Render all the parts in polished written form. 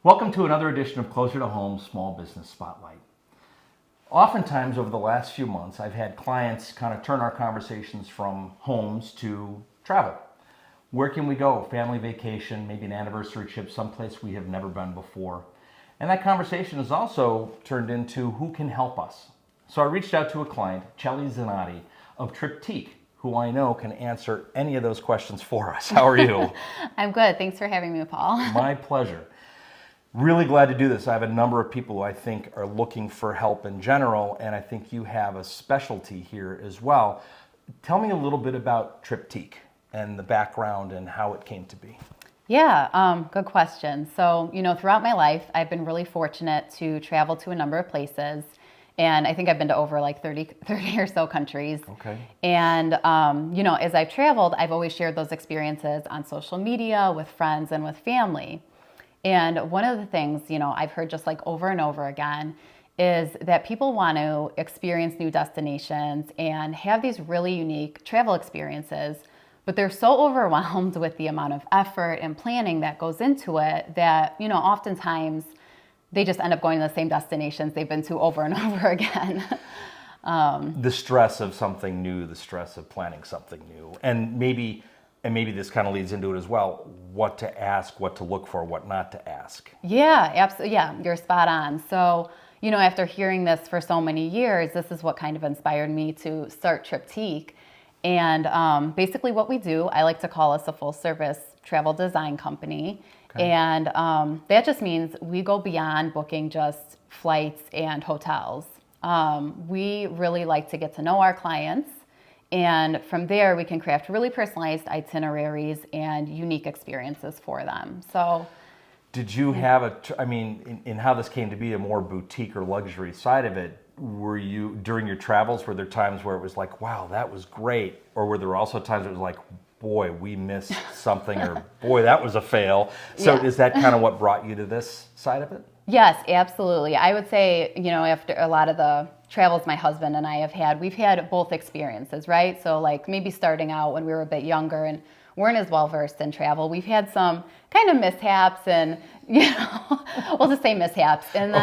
Welcome to another edition of Closer to Home Small Business Spotlight. Oftentimes over the last few months, I've had clients kind of turn our conversations from homes to travel. Where can we go? Family vacation, maybe an anniversary trip, someplace we have never been before. And that conversation has also turned into who can help us. So I reached out to a client, Chelli Zanotti of Triptique, who I know can answer any of those questions for us. How are you? I'm good. Thanks for having me, Paul. My pleasure. Really glad to do this. I have a number of people who I think are looking for help in general, and I think you have a specialty here as well. Tell me a little bit about Triptique and the background and how it came to be. Yeah, good question. So, throughout my life, I've been really fortunate to travel to a number of places. And I think I've been to over like 30 or so countries. Okay. And, as I've traveled, I've always shared those experiences on social media with friends and with family. And one of the things, I've heard just like over and over again is that people want to experience new destinations and have these really unique travel experiences, but they're so overwhelmed with the amount of effort and planning that goes into it that, oftentimes they just end up going to the same destinations they've been to over and over again. The stress of something new, the stress of planning something new, and maybe this kind of leads into it as well, what to ask, what to look for, what not to ask. Yeah, absolutely. Yeah, you're spot on. So, after hearing this for so many years, this is what kind of inspired me to start Triptique. And basically what we do, I like to call us a full service travel design company. Okay. And that just means we go beyond booking just flights and hotels. We really like to get to know our clients. And from there, we can craft really personalized itineraries and unique experiences for them. So, did you have in how this came to be, a more boutique or luxury side of it, were you, during your travels, were there times where it was like, wow, that was great? Or were there also times it was like, boy, we missed something, or boy, that was a fail? So Yeah. is that kind of what brought you to this side of it? Yes, absolutely. I would say, after a lot of the travels my husband and I have had, we've had both experiences, right? So like maybe starting out when we were a bit younger and weren't as well versed in travel, we've had some kind of mishaps and, we'll just say mishaps. And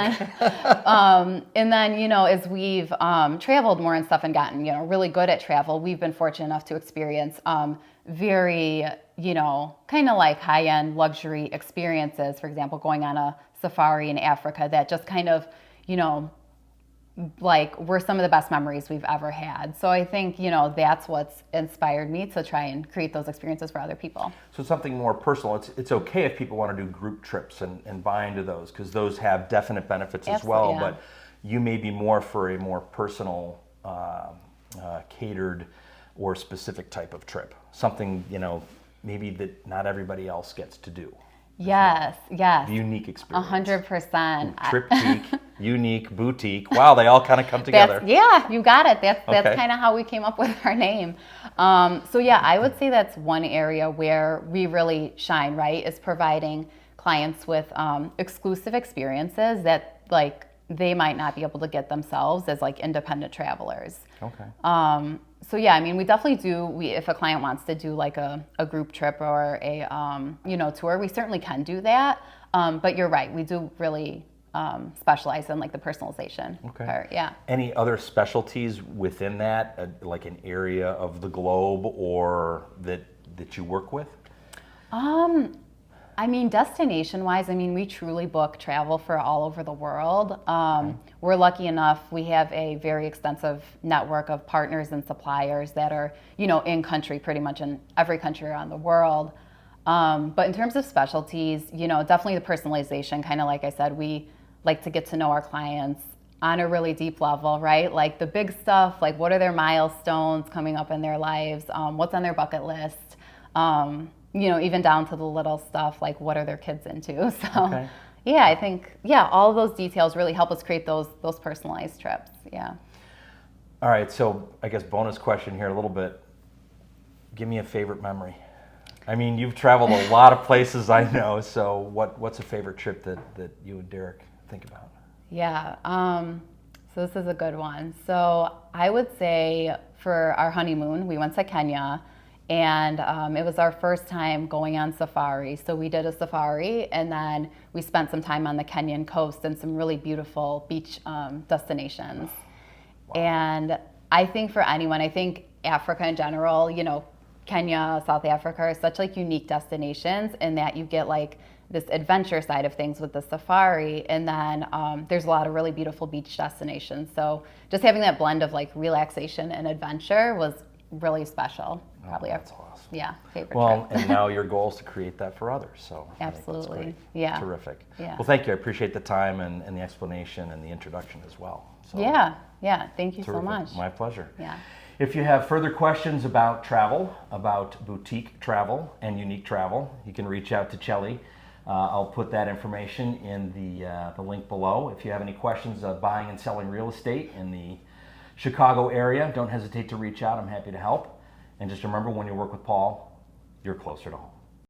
then, as we've traveled more and stuff and gotten, really good at travel, we've been fortunate enough to experience very, kind of like high-end luxury experiences. For example, going on a safari in Africa that just kind of, like were some of the best memories we've ever had. So I think, that's what's inspired me to try and create those experiences for other people. So something more personal. It's okay if people want to do group trips and buy into those, because those have definite benefits as well. Yeah. But you may be more for a more personal, catered or specific type of trip. Something, maybe that not everybody else gets to do. Yes. The unique experience. 100%. Triptique, unique, boutique. Wow, they all kind of come together. Yeah, you got it. That's Okay. kind of how we came up with our name. I would say that's one area where we really shine, right, is providing clients with exclusive experiences that like they might not be able to get themselves as like independent travelers. Okay. We definitely do. If a client wants to do like a group trip or a tour, we certainly can do that. But you're right, we do really specialize in like the personalization part. Yeah. Any other specialties within that, like an area of the globe or that you work with? Destination-wise, we truly book travel for all over the world. We're lucky enough, we have a very extensive network of partners and suppliers that are, in country, pretty much in every country around the world. But in terms of specialties, definitely the personalization, kind of like I said, we like to get to know our clients on a really deep level, right? Like the big stuff, like what are their milestones coming up in their lives? What's on their bucket list? Even down to the little stuff, like what are their kids into? So, Okay. Yeah, I think, all of those details really help us create those personalized trips. Yeah. All right, so I guess bonus question here a little bit. Give me a favorite memory. You've traveled a lot of places, I know, so what's a favorite trip that you and Derek think about? Yeah, so this is a good one. So I would say for our honeymoon, we went to Kenya. And it was our first time going on safari. So we did a safari, and then we spent some time on the Kenyan coast and some really beautiful beach destinations. Wow. And I think for anyone, I think Africa in general, you know, Kenya, South Africa are such like unique destinations in that you get like this adventure side of things with the safari, and then there's a lot of really beautiful beach destinations. So just having that blend of like relaxation and adventure was really special. Probably that's awesome. Yeah, favorite Well, trip. and now your goal is to create that for others. So I think that's Absolutely. great. Yeah. Terrific. Yeah. Well, thank you. I appreciate the time and the explanation and the introduction as well. So, Yeah. Thank you so terrific. much. My pleasure. Yeah. If you have further questions about travel, about boutique travel and unique travel, you can reach out to Chelli. I'll put that information in the link below. If you have any questions of buying and selling real estate in the Chicago area, don't hesitate to reach out. I'm happy to help. And just remember, when you work with Paul, you're closer to home.